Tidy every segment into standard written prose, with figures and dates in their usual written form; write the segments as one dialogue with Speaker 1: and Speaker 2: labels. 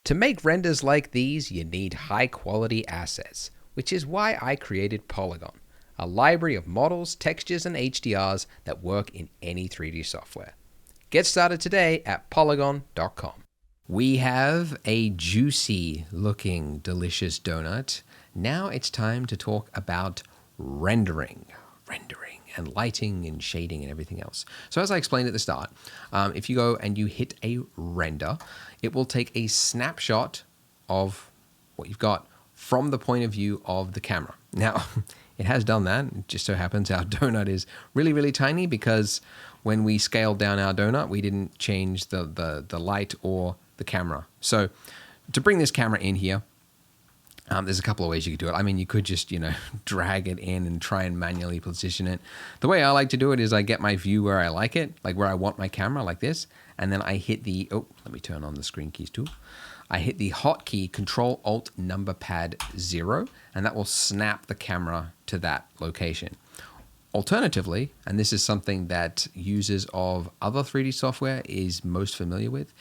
Speaker 1: To make renders like these, you need high-quality assets, which is why I created Polygon, a library of models, textures, and HDRs that work in any 3D software. Get started today at polygon.com. We have a juicy looking delicious donut. Now it's time to talk about rendering and lighting and shading and everything else. So as I explained at the start, if you go and you hit a render, it will take a snapshot of what you've got from the point of view of the camera. Now, it has done that. It just so happens our donut is really, really tiny because when we scaled down our donut, we didn't change the light or the camera. So to bring this camera in here, there's a couple of ways you could do it. I mean, you could just, drag it in and try and manually position it. The way I like to do it is I get my view where I like it, like where I want my camera, like this. And then I hit the, let me turn on the screen keys too. I hit the hotkey Control-Alt number pad 0, and that will snap the camera to that location. Alternatively, and this is something that users of other 3D software is most familiar with,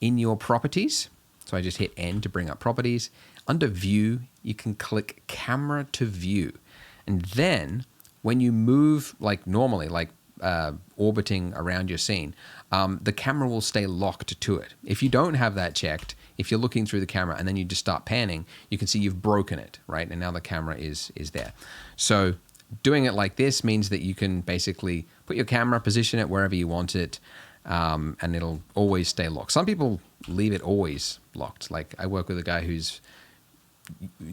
Speaker 1: in your properties, so I just hit N to bring up properties. Under view, you can click camera to view. And then when you move like normally, like orbiting around your scene, the camera will stay locked to it. If you don't have that checked, if you're looking through the camera and then you just start panning, you can see you've broken it, right? And now the camera is there. So doing it like this means that you can basically put your camera, position it wherever you want it, and it'll always stay locked. Some people leave it always locked. Like I work with a guy who's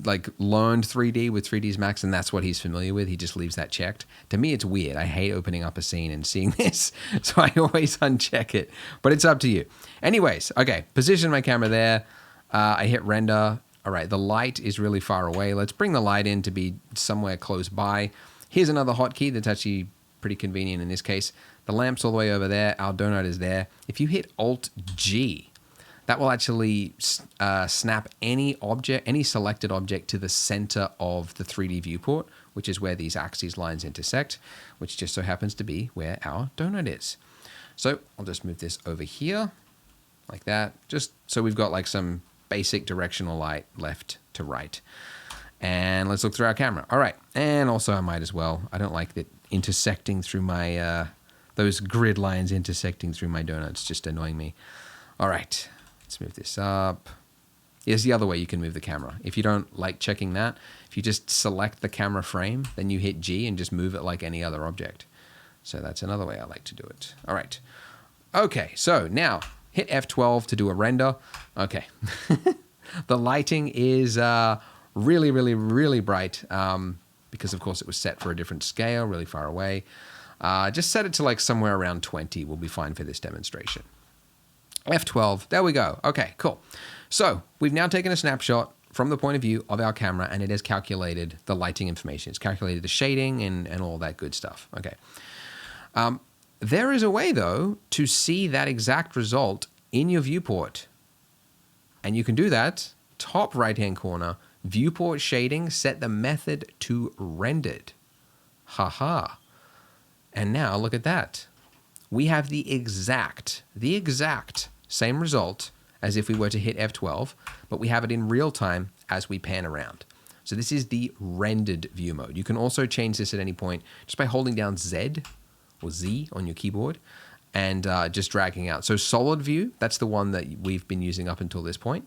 Speaker 1: like learned 3D with 3ds Max, and that's what he's familiar with. He just leaves that checked. To me, it's weird. I hate opening up a scene and seeing this, so I always uncheck it, but it's up to you. Anyways, okay, position my camera there. I hit render. All right, the light is really far away. Let's bring the light in to be somewhere close by. Here's another hotkey that's actually pretty convenient in this case. The lamp's all the way over there. Our donut is there. If you hit Alt-G, that will actually snap any object, any selected object to the center of the 3D viewport, which is where these axes lines intersect, which just so happens to be where our donut is. So I'll just move this over here like that, just so we've got like some basic directional light left to right. And let's look through our camera. All right. And also I might as well, I don't like that intersecting through my, those grid lines intersecting through my donut. It's just annoying me. All right. Let's move this up. Here's the other way you can move the camera. If you don't like checking that, if you just select the camera frame, then you hit G and just move it like any other object. So that's another way I like to do it. All right. Okay, so now hit F12 to do a render. Okay. The lighting is really, really, really bright because, of course, it was set for a different scale, really far away. Just set it to like somewhere around 20 will be fine for this demonstration. F12, there we go. Okay, cool. So we've now taken a snapshot from the point of view of our camera, and it has calculated the lighting information. It's calculated the shading and all that good stuff. Okay. There is a way, though, to see that exact result in your viewport. And you can do that, top right-hand corner, viewport shading, set the method to rendered. Haha. And now look at that. We have the exact same result as if we were to hit F12, but we have it in real time as we pan around. So this is the rendered view mode. You can also change this at any point just by holding down Z or Z on your keyboard and just dragging out. So solid view, that's the one that we've been using up until this point.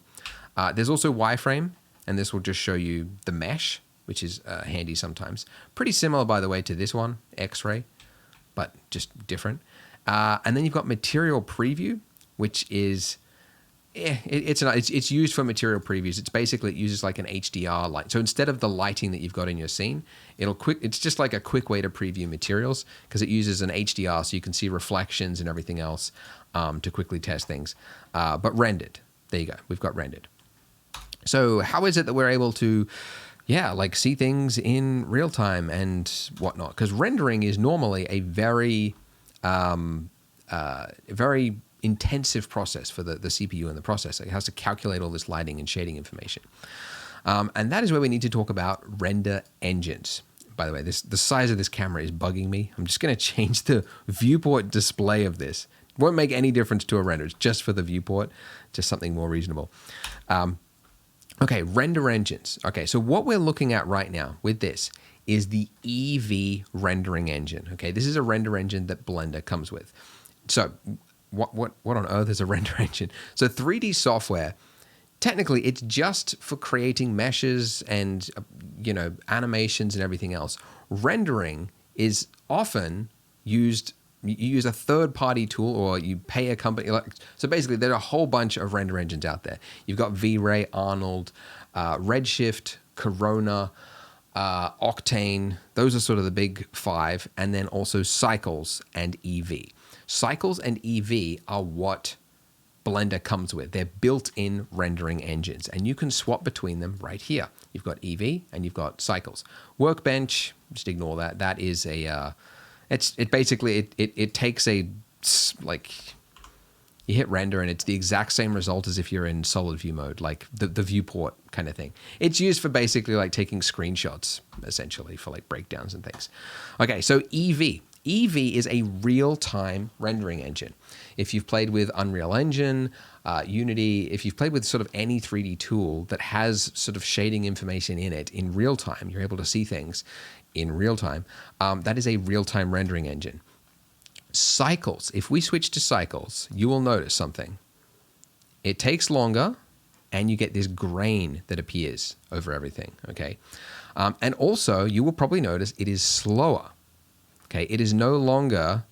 Speaker 1: There's also wireframe, and this will just show you the mesh, which is handy sometimes. Pretty similar, by the way, to this one, X-ray, but just different. And then you've got material preview, which is, it's used for material previews. It's basically, it uses like an HDR light. So instead of the lighting that you've got in your scene, it's just like a quick way to preview materials because it uses an HDR so you can see reflections and everything else to quickly test things. But rendered, there you go. We've got rendered. So how is it that we're able to, like see things in real time and whatnot? Because rendering is normally a very intensive process for the CPU and the processor. It has to calculate all this lighting and shading information. And that is where we need to talk about render engines. By the way, the size of this camera is bugging me. I'm just going to change the viewport display of this Won't make any difference to a render. It's just for the viewport, just something more reasonable. Okay, render engines. Okay, so what we're looking at right now with this is the Eevee rendering engine. Okay, this is a render engine that Blender comes with. So what on earth is a render engine? So 3D software, technically it's just for creating meshes and animations and everything else. Rendering is often used. You use a third-party tool, or you pay a company. So basically, there are a whole bunch of render engines out there. You've got V-Ray, Arnold, Redshift, Corona, Octane. Those are sort of the big five, and then also Cycles and Eevee. Cycles and Eevee are what Blender comes with. They're built-in rendering engines, and you can swap between them right here. You've got Eevee and you've got Cycles. Workbench, just ignore that. That is a it basically takes a, like, you hit render and it's the exact same result as if you're in solid view mode, like the viewport kind of thing. It's used for basically like taking screenshots, essentially, for like breakdowns and things. Okay, so Eevee. Eevee is a real-time rendering engine. If you've played with Unreal Engine, Unity, if you've played with sort of any 3D tool that has sort of shading information in it in real time, you're able to see things in real time, that is a real-time rendering engine. Cycles, if we switch to Cycles, you will notice something. It takes longer, and you get this grain that appears over everything, okay? And also, you will probably notice it is slower, okay? It is no longer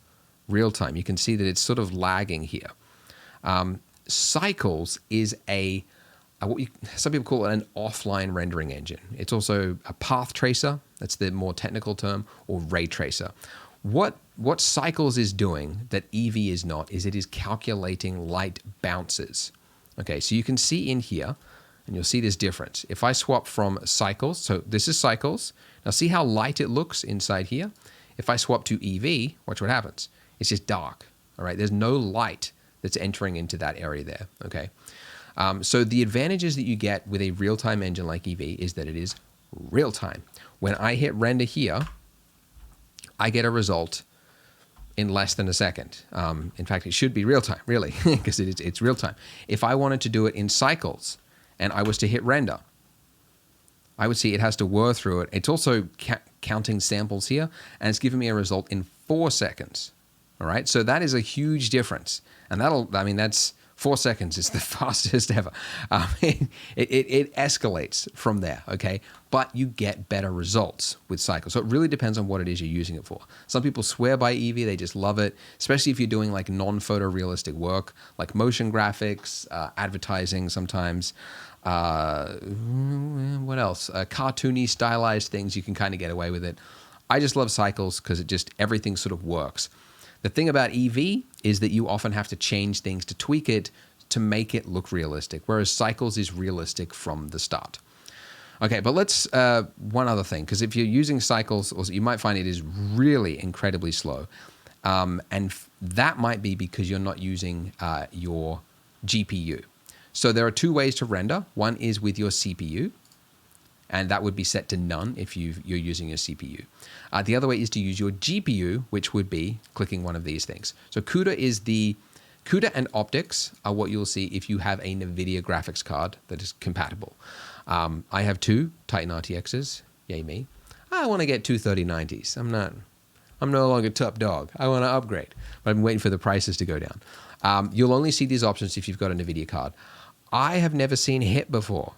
Speaker 1: real-time. You can see that it's sort of lagging here. Cycles is some people call it an offline rendering engine. It's also a path tracer, that's the more technical term, or ray tracer. What Cycles is doing that Eevee is not is it is calculating light bounces. Okay, so you can see in here, and you'll see this difference. If I swap from Cycles, so this is Cycles. Now see how light it looks inside here? If I swap to Eevee, watch what happens. It's just dark, all right? There's no light that's entering into that area there, okay? So the advantages that you get with a real-time engine like Eevee is that it is real-time. When I hit render here, I get a result in less than a second. In fact, it should be real-time, really, because it's real-time. If I wanted to do it in Cycles and I was to hit render, I would see it has to whir through it. It's also counting samples here, and it's giving me a result in 4 seconds. All right, so that is a huge difference, and that's 4 seconds is the fastest ever. It escalates from there, okay? But you get better results with Cycles. So it really depends on what it is you're using it for. Some people swear by Eevee, they just love it, especially if you're doing like non-photorealistic work, like motion graphics, advertising sometimes. What else? Cartoony, stylized things, you can kind of get away with it. I just love Cycles because everything sort of works. The thing about Eevee is that you often have to change things to tweak it to make it look realistic, whereas Cycles is realistic from the start. Okay, but let's, one other thing, because if you're using Cycles, also, you might find it is really incredibly slow. And that might be because you're not using your GPU. So there are two ways to render. One is with your CPU, and that would be set to none if you're using your CPU. The other way is to use your GPU, which would be clicking one of these things. So CUDA and optics are what you'll see if you have a NVIDIA graphics card that is compatible. I have two Titan RTXs, yay me. I want to get two 3090s. I'm no longer top dog. I want to upgrade, but I'm waiting for the prices to go down. You'll only see these options if you've got a NVIDIA card. I have never seen HIT before.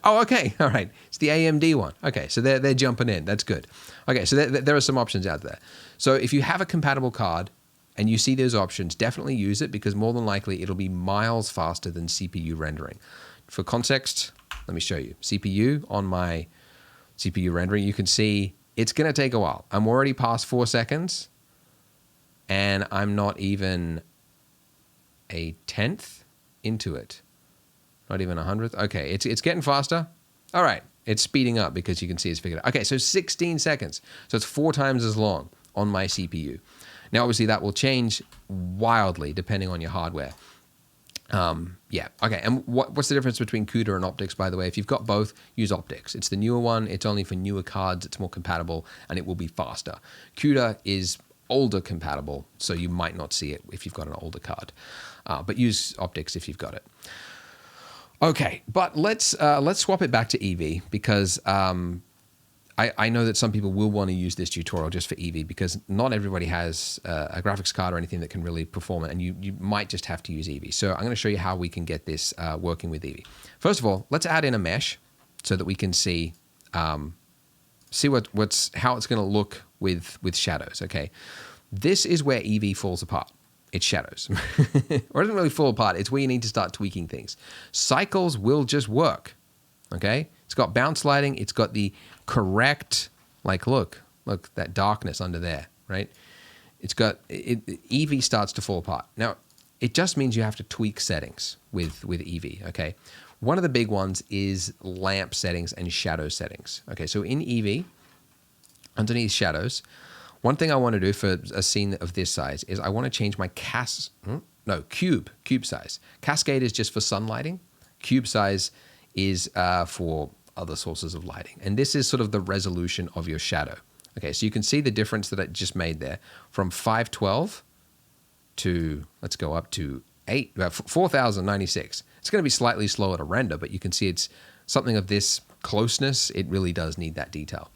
Speaker 1: Oh, okay. All right. It's the AMD one. Okay. So they're jumping in. That's good. Okay. So there are some options out there. So if you have a compatible card and you see those options, definitely use it because more than likely it'll be miles faster than CPU rendering. For context, let me show you. CPU on my CPU rendering, you can see it's going to take a while. I'm already past 4 seconds and I'm not even a 10th into it. Not even 100th. Okay, it's getting faster. All right, it's speeding up because you can see it's figured out. Okay, so 16 seconds. So it's 4 times as long on my CPU. Now, obviously, that will change wildly depending on your hardware. Yeah, okay, and what's the difference between CUDA and optics, by the way? If you've got both, use optics. It's the newer one. It's only for newer cards. It's more compatible, and it will be faster. CUDA is older compatible, so you might not see it if you've got an older card. But use optics if you've got it. Okay, but let's swap it back to Eevee, because I know that some people will want to use this tutorial just for Eevee, because not everybody has a graphics card or anything that can really perform it, and you might just have to use Eevee. So I'm going to show you how we can get this working with Eevee. First of all, let's add in a mesh so that we can see how it's going to look with shadows. Okay, this is where Eevee falls apart. It's shadows. Or it doesn't really fall apart. It's where you need to start tweaking things. Cycles will just work. Okay, it's got bounce lighting. It's got the correct, like, look, that darkness under there, right? It's got, Eevee starts to fall apart. Now, it just means you have to tweak settings with Eevee, okay? One of the big ones is lamp settings and shadow settings. Okay, so in Eevee, underneath shadows, one thing I want to do for a scene of this size is I want to change my cube size. Cascade is just for sun lighting. Cube size is for other sources of lighting. And this is sort of the resolution of your shadow. Okay, so you can see the difference that I just made there from 512 to, let's go up to 4096. It's going to be slightly slower to render, but you can see it's something of this closeness. It really does need that detail.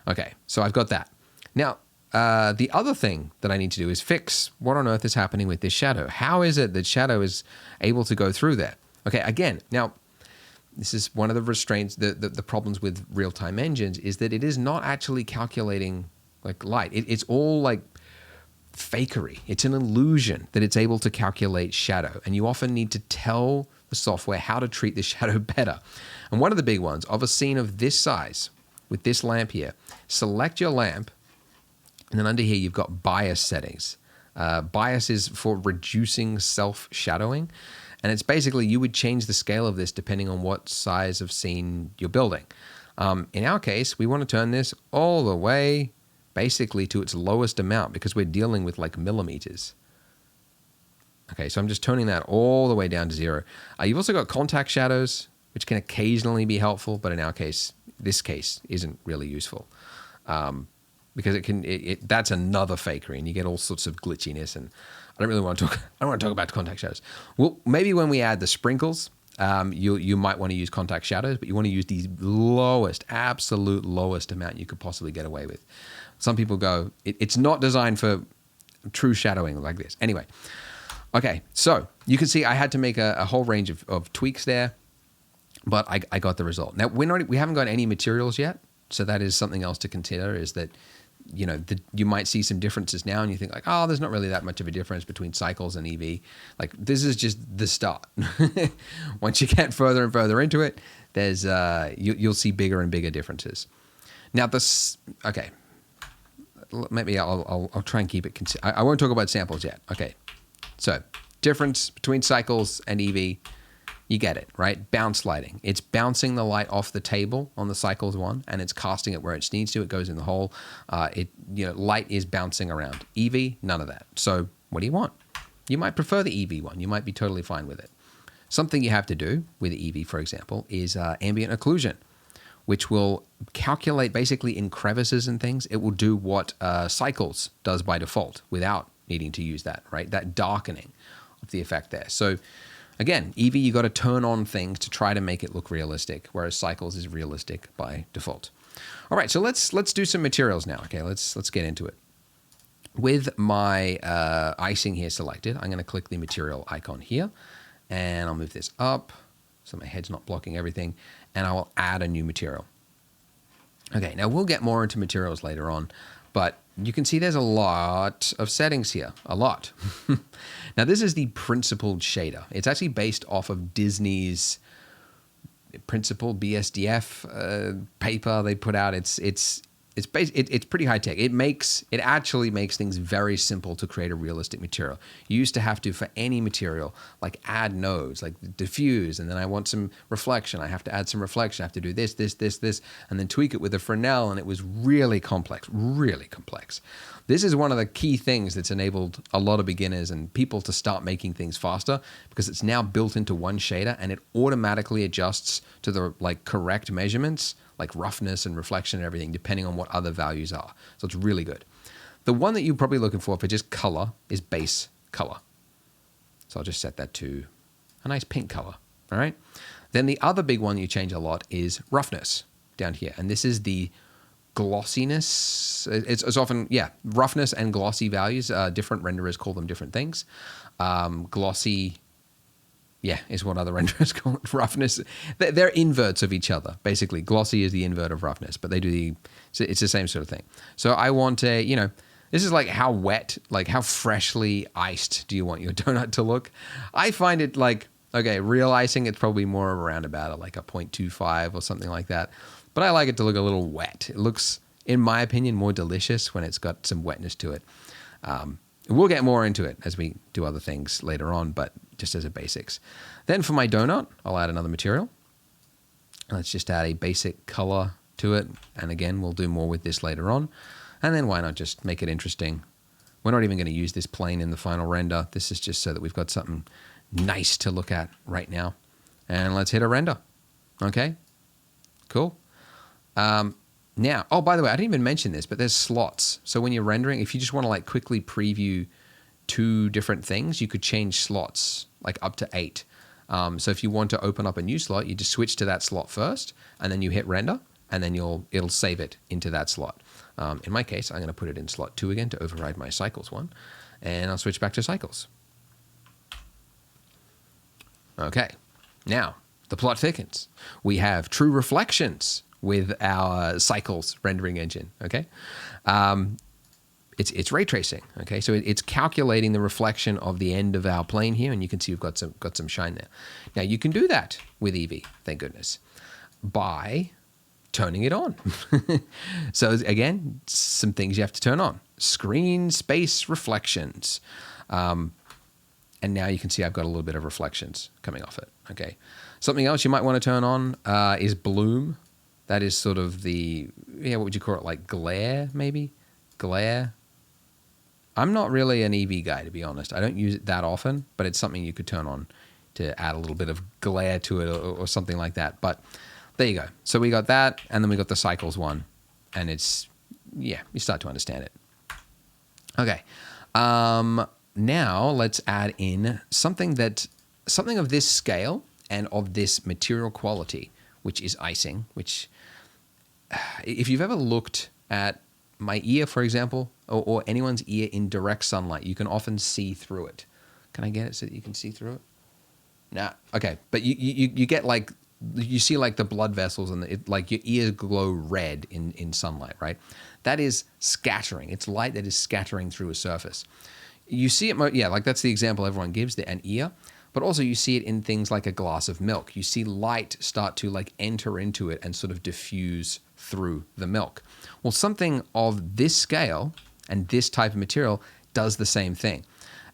Speaker 1: Okay, so I've got that. Now, the other thing that I need to do is fix what on earth is happening with this shadow. How is it that shadow is able to go through there? Okay, again, now, this is one of the restraints, the problems with real-time engines, is that it is not actually calculating like light. It's all like fakery. It's an illusion that it's able to calculate shadow. And you often need to tell the software how to treat the shadow better. And one of the big ones of a scene of this size with this lamp here, select your lamp, and then under here you've got bias settings. Bias is for reducing self-shadowing. And it's basically, you would change the scale of this depending on what size of scene you're building. In our case, we want to turn this all the way basically to its lowest amount, because we're dealing with like millimeters. Okay, so I'm just turning that all the way down to 0. You've also got contact shadows, which can occasionally be helpful, but in our case, this case isn't really useful. Because that's another fakery, and you get all sorts of glitchiness, and I don't want to talk about contact shadows. Well, maybe when we add the sprinkles, you might want to use contact shadows, but you want to use the absolute lowest amount you could possibly get away with. Some people go, it's not designed for true shadowing like this. Anyway, okay, so you can see I had to make a whole range of tweaks there, but I got the result. Now, we haven't got any materials yet, so that is something else to consider, is that you might see some differences now, and you think like, oh, there's not really that much of a difference between Cycles and Eevee. Like, this is just the start. Once you get further and further into it, there's you'll see bigger and bigger differences. Now okay, maybe I'll try and keep it. I won't talk about samples yet. Okay, so difference between Cycles and Eevee. You get it, right? Bounce lighting. It's bouncing the light off the table on the Cycles one, and it's casting it where it needs to. It goes in the hole. Light is bouncing around. Eevee, none of that. So what do you want? You might prefer the Eevee one. You might be totally fine with it. Something you have to do with Eevee, for example, is ambient occlusion, which will calculate basically in crevices and things. It will do what Cycles does by default without needing to use that, right? That darkening of the effect there. So again, Eevee, you got to turn on things to try to make it look realistic, whereas Cycles is realistic by default. All right, so let's do some materials now. Okay, let's get into it. With my icing here selected, I'm going to click the material icon here, and I'll move this up so my head's not blocking everything, and I will add a new material. Okay, now we'll get more into materials later on, but you can see there's a lot of settings here, a lot. Now, this is the principled shader. It's actually based off of Disney's principled BSDF paper they put out. It's pretty high tech. It actually makes things very simple to create a realistic material. You used to have to, for any material, like add nodes, like diffuse, and then I want some reflection. I have to add some reflection. I have to do this, and then tweak it with a Fresnel, and it was really complex, really complex. This is one of the key things that's enabled a lot of beginners and people to start making things faster, because it's now built into one shader, and it automatically adjusts to the correct measurements, like roughness and reflection and everything, depending on what other values are. So it's really good. The one that you're probably looking for just color is base color. So I'll just set that to a nice pink color, all right? Then the other big one you change a lot is roughness down here. And this is the glossiness. It's often, roughness and glossy values. Different renderers call them different things. Glossy, is what other renderers call it. Roughness, they're inverts of each other. Basically, glossy is the invert of roughness, but it's the same sort of thing. So I want this is like how wet, like how freshly iced do you want your donut to look? I find it like, okay, real icing, it's probably more around about like a 0.25 or something like that. But I like it to look a little wet. It looks, in my opinion, more delicious when it's got some wetness to it. We'll get more into it as we do other things later on, but just as a basics. Then for my donut, I'll add another material. Let's just add a basic color to it. And again, we'll do more with this later on. And then why not just make it interesting? We're not even going to use this plane in the final render. This is just so that we've got something nice to look at right now. And let's hit a render. Okay, cool. Now, oh, by the way, I didn't even mention this, but there's slots. So when you're rendering, if you just want to like quickly preview two different things, you could change slots like up to 8. So if you want to open up a new slot, you just switch to that slot first, and then you hit render, and then it'll save it into that slot. In my case, I'm going to put it in slot 2 again to override my cycles one, and I'll switch back to cycles. Okay, now the plot thickens. We have true reflections with our cycles rendering engine. Okay, it's ray tracing. Okay, so it's calculating the reflection of the end of our plane here, and you can see we've got some shine there. Now you can do that with Eevee, thank goodness, by turning it on. So again, some things you have to turn on. Screen space reflections. And now you can see I've got a little bit of reflections coming off it. Okay. Something else you might want to turn on is bloom. That is sort of what would you call it? Like glare, maybe? Glare. I'm not really an Eevee guy, to be honest. I don't use it that often, but it's something you could turn on to add a little bit of glare to it or something like that. But there you go. So we got that, and then we got the cycles one, and it's, you start to understand it. Okay. Now let's add in something of this scale and of this material quality, which is icing, which if you've ever looked at my ear, for example, or anyone's ear in direct sunlight, you can often see through it. Can I get it so that you can see through it? Nah. Okay. But you get like, you see like the blood vessels and like your ears glow red in sunlight, right? That is scattering. It's light that is scattering through a surface. You see it, like that's the example everyone gives, an ear, but also you see it in things like a glass of milk. You see light start to like enter into it and sort of diffuse through the milk. Well, something of this scale and this type of material does the same thing.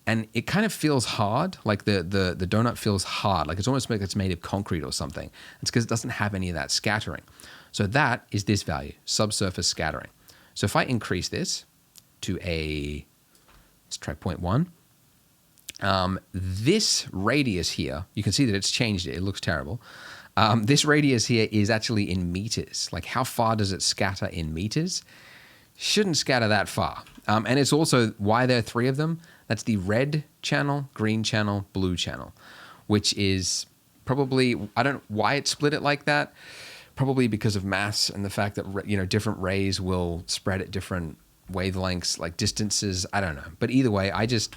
Speaker 1: And it kind of feels hard, like the donut feels hard, like it's almost like it's made of concrete or something. It's because it doesn't have any of that scattering. So that is this value, subsurface scattering. So if I increase this to let's try 0.1, this radius here, you can see that it's changed it. It looks terrible. This radius here is actually in meters. Like how far does it scatter in meters? Shouldn't scatter that far. And it's also why there are 3 of them. That's the red channel, green channel, blue channel, which is probably, I don't know why it split it like that. Probably because of mass and the fact that, different rays will spread at different wavelengths, like distances. I don't know. But either way, I just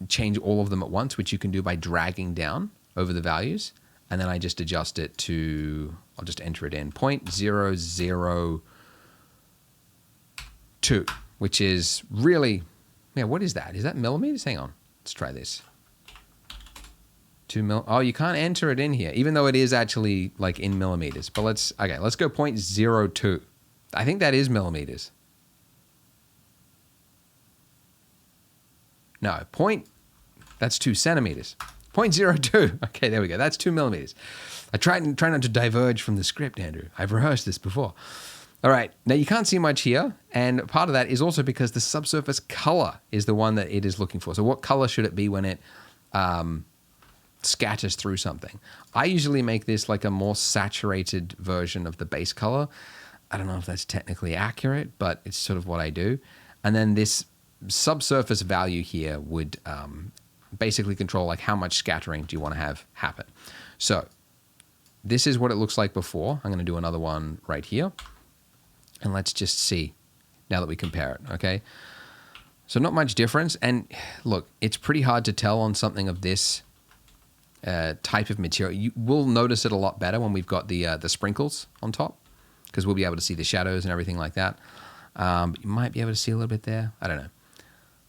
Speaker 1: change all of them at once, which you can do by dragging down over the values. And then I just adjust it to, I'll just enter it in 0.002, which is really, what is that? Is that millimeters? Hang on. Let's try this. 2 mil. Oh, you can't enter it in here, even though it is actually like in millimeters. But let's go 0.02. I think that is millimeters. No, that's 2 centimeters. 0.02. Okay, there we go. That's 2 millimeters. I try not to diverge from the script, Andrew. I've rehearsed this before. All right, now you can't see much here, and part of that is also because the subsurface color is the one that it is looking for. So what color should it be when it scatters through something? I usually make this like a more saturated version of the base color. I don't know if that's technically accurate, but it's sort of what I do. And then this subsurface value here would basically control like how much scattering do you want to have happen. So this is what it looks like before. I'm going to do another one right here. And let's just see now that we compare it, okay? So not much difference. And look, it's pretty hard to tell on something of this type of material. You will notice it a lot better when we've got the sprinkles on top, because we'll be able to see the shadows and everything like that. But you might be able to see a little bit there. I don't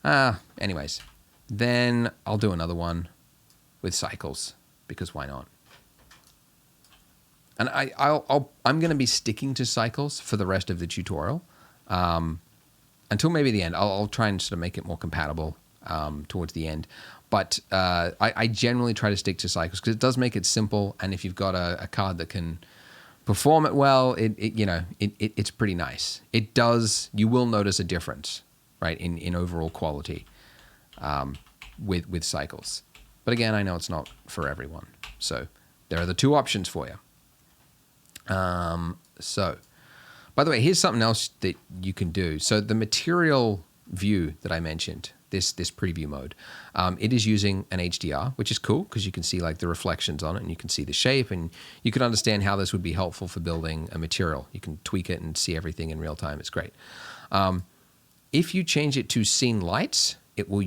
Speaker 1: know. Anyways, then I'll do another one with cycles, because why not? And I'm going to be sticking to cycles for the rest of the tutorial, until maybe the end. I'll try and sort of make it more compatible towards the end. But I generally try to stick to cycles because it does make it simple. And if you've got a card that can perform it well, it's pretty nice. It does. You will notice a difference, right, in overall quality with cycles. But again, I know it's not for everyone. So there are the two options for you. So, by the way, here's something else that you can do. So the material view that I mentioned, this preview mode, it is using an HDR, which is cool because you can see like the reflections on it and you can see the shape and you can understand how this would be helpful for building a material. You can tweak it and see everything in real time. It's great. If you change it to scene lights, it will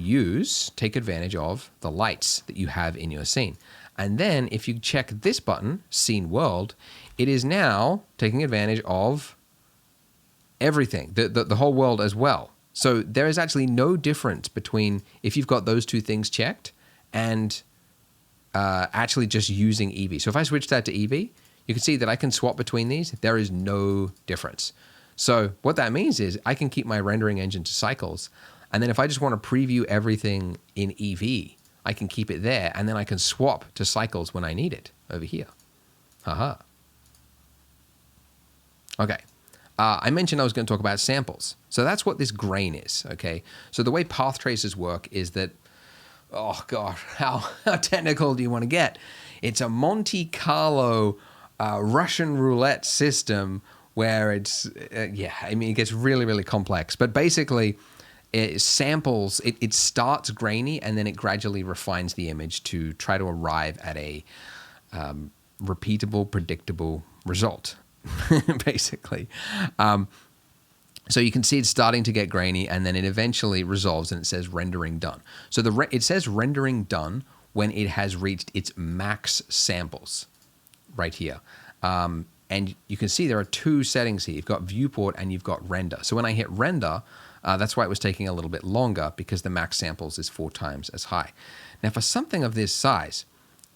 Speaker 1: take advantage of the lights that you have in your scene. And then if you check this button, Scene World, it is now taking advantage of everything, the whole world as well. So there is actually no difference between if you've got those two things checked and actually just using Eevee. So if I switch that to Eevee, you can see that I can swap between these. There is no difference. So what that means is I can keep my rendering engine to cycles. And then if I just want to preview everything in Eevee, I can keep it there, and then I can swap to cycles when I need it over here. Haha. Okay. I mentioned I was going to talk about samples. So that's what this grain is, okay? So the way path tracers work is that, oh God, how technical do you want to get? It's a Monte Carlo Russian roulette system where it's, it gets really, really complex. But basically, it samples, it starts grainy and then it gradually refines the image to try to arrive at a repeatable, predictable result, basically. So you can see it's starting to get grainy and then it eventually resolves and it says rendering done. So it says rendering done when it has reached its max samples right here. And you can see there are two settings here. You've got viewport and you've got render. So when I hit render, that's why it was taking a little bit longer, because the max samples is 4 times as high. Now, for something of this size,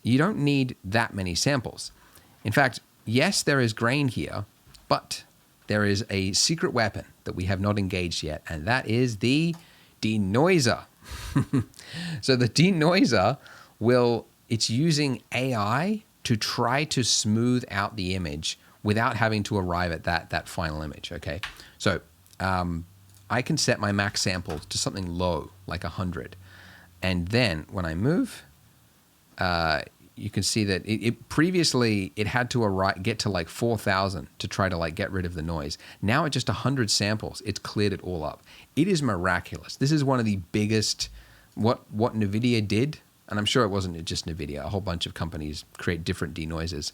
Speaker 1: you don't need that many samples. In fact, yes, there is grain here, but there is a secret weapon that we have not engaged yet, and that is the Denoiser. So the Denoiser it's using AI to try to smooth out the image without having to arrive at that final image, okay? So I can set my max sample to something low, like 100. And then when I move, you can see that previously it had to get to like 4,000 to try to like get rid of the noise. Now at just 100 samples, it's cleared it all up. It is miraculous. This is one of the biggest, what NVIDIA did, and I'm sure it wasn't just NVIDIA, a whole bunch of companies create different denoisers.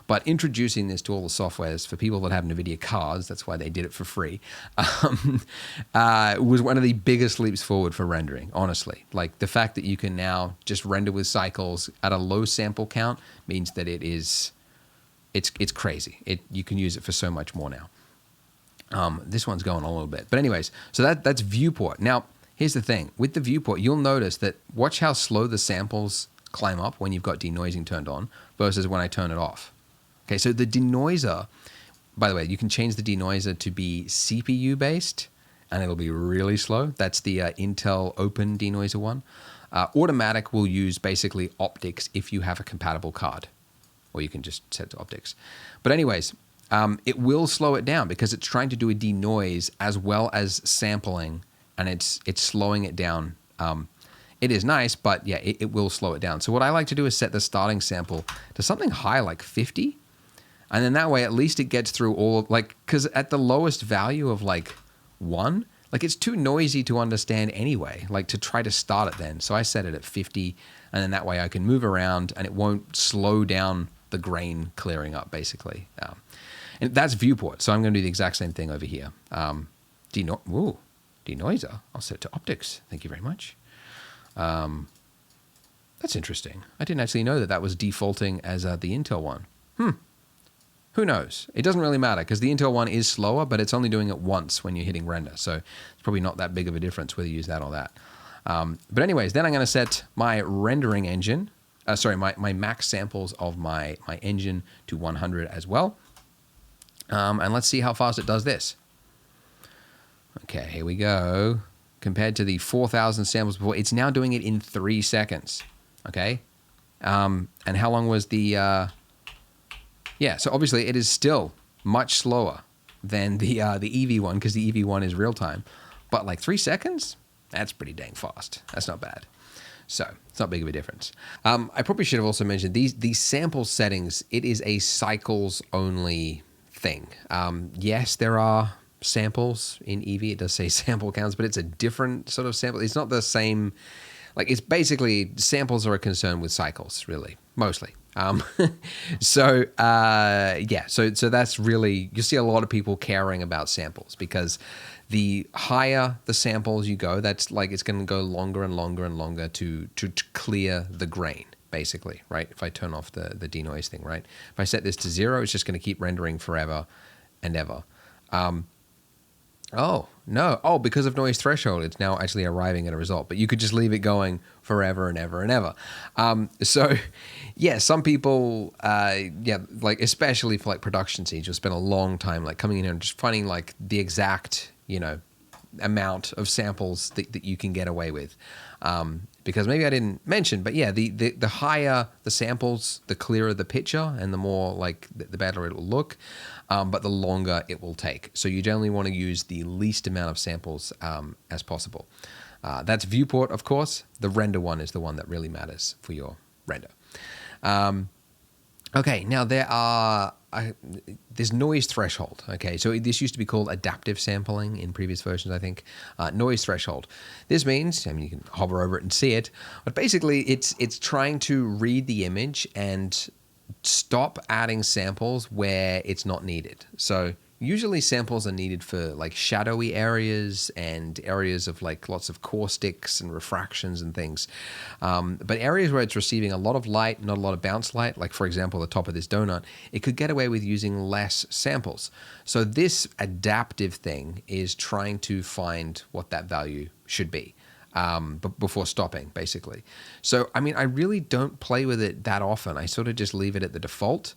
Speaker 1: But introducing this to all the softwares for people that have NVIDIA cards, that's why they did it for free, was one of the biggest leaps forward for rendering, honestly. Like the fact that you can now just render with cycles at a low sample count means that it's crazy. You can use it for so much more now. This one's going a little bit. But anyways, so that's viewport. Now, here's the thing. With the viewport, you'll notice that watch how slow the samples climb up when you've got denoising turned on versus when I turn it off. Okay, so the denoiser, by the way, you can change the denoiser to be CPU based and it'll be really slow. That's the Intel Open Denoiser one. Automatic will use basically optics if you have a compatible card, or you can just set it to optics. But anyways, it will slow it down because it's trying to do a denoise as well as sampling, and it's slowing it down. It is nice, but yeah, it will slow it down. So what I like to do is set the starting sample to something high, like 50. And then that way, at least it gets through all, like, because at the lowest value of like 1, like it's too noisy to understand anyway, like to try to start it then. So I set it at 50, and then that way I can move around and it won't slow down the grain clearing up, basically. And that's viewport, so I'm going to do the exact same thing over here. Denoiser, I'll set it to optics. Thank you very much. That's interesting. I didn't actually know that that was defaulting as the Intel one. Who knows? It doesn't really matter because the Intel one is slower, but it's only doing it once when you're hitting render. So it's probably not that big of a difference whether you use that or that. But anyways, then I'm going to set my rendering engine, my max samples of my engine to 100 as well. And let's see how fast it does this. Okay, here we go. Compared to the 4,000 samples before, it's now doing it in 3 seconds. Okay? And how long was the... Yeah, so obviously it is still much slower than the Eevee one, because the Eevee one is real time. But like 3 seconds? That's pretty dang fast. That's not bad. So it's not big of a difference. I probably should have also mentioned these sample settings, it is a cycles only thing. Yes, there are samples in Eevee. It does say sample counts, but it's a different sort of sample. It's not the same. Like, it's basically samples are a concern with cycles, really, mostly. So that's really, you see a lot of people caring about samples because the higher the samples you go, that's like, it's going to go longer and longer and longer to clear the grain, basically, right? If I turn off the denoise thing, right? If I set this to 0, it's just going to keep rendering forever and ever. Oh, no. Oh, because of noise threshold, it's now actually arriving at a result. But you could just leave it going forever and ever and ever. So, yeah, some people, like especially for like production scenes, you'll spend a long time like coming in here and just finding like the exact, amount of samples that you can get away with. Because maybe I didn't mention, but yeah, the higher the samples, the clearer the picture and the more like the better it will look, but the longer it will take. So you generally want to use the least amount of samples as possible. That's viewport, of course. The render one is the one that really matters for your render. Okay, now there's noise threshold. Okay, so this used to be called adaptive sampling in previous versions, I think. Noise threshold. This means, you can hover over it and see it, but basically it's trying to read the image and stop adding samples where it's not needed. So usually samples are needed for like shadowy areas and areas of like lots of caustics and refractions and things. But areas where it's receiving a lot of light, not a lot of bounce light, like for example, the top of this donut, it could get away with using less samples. So this adaptive thing is trying to find what that value should be. Before stopping, basically. So, I really don't play with it that often. I sort of just leave it at the default.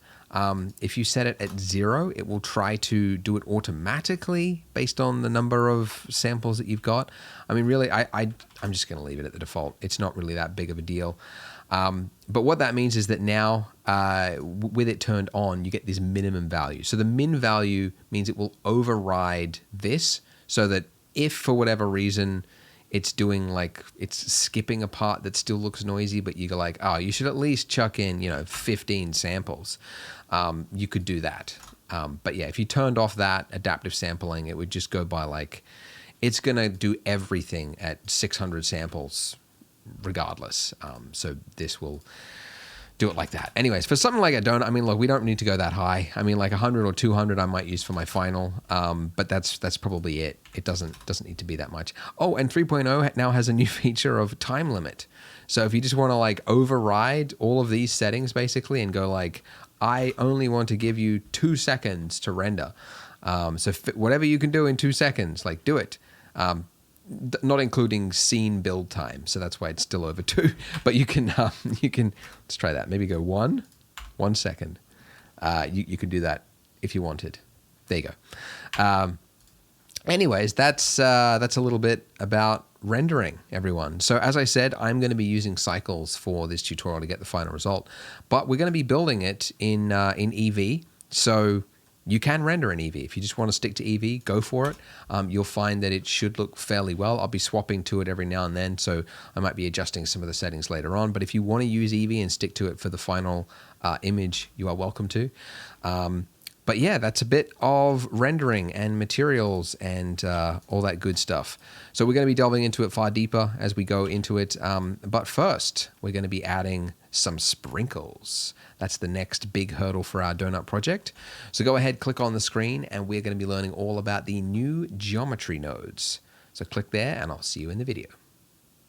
Speaker 1: If you set it at 0, it will try to do it automatically based on the number of samples that you've got. Really, I'm just going to leave it at the default. It's not really that big of a deal. But what that means is that now, with it turned on, you get this minimum value. So the min value means it will override this, so that if for whatever reason it's doing like, it's skipping a part that still looks noisy, but you go like, oh, you should at least chuck in, 15 samples. You could do that. But yeah, if you turned off that adaptive sampling, it would just go by like, it's going to do everything at 600 samples regardless. So this will do it like that. Anyways, for something like a donut, look, we don't need to go that high. Like 100 or 200 I might use for my final, but that's probably it. It doesn't need to be that much. Oh, and 3.0 now has a new feature of time limit. So if you just want to like override all of these settings basically and go like, I only want to give you 2 seconds to render. So whatever you can do in 2 seconds, like do it. Not including scene build time, so that's why it's still over 2. But you can let's try that. Maybe go 1 second. You could do that if you wanted. There you go. Anyways, that's a little bit about rendering, everyone. So as I said, I'm going to be using cycles for this tutorial to get the final result, but we're going to be building it in Eevee. So you can render in Eevee. If you just want to stick to Eevee, go for it. You'll find that it should look fairly well. I'll be swapping to it every now and then, so I might be adjusting some of the settings later on. But if you want to use Eevee and stick to it for the final image, you are welcome to. But But yeah, that's a bit of rendering and materials and all that good stuff. So we're going to be delving into it far deeper as we go into it. But first, we're going to be adding some sprinkles. That's the next big hurdle for our donut project. So go ahead, click on the screen, and we're going to be learning all about the new geometry nodes. So click there, and I'll see you in the video.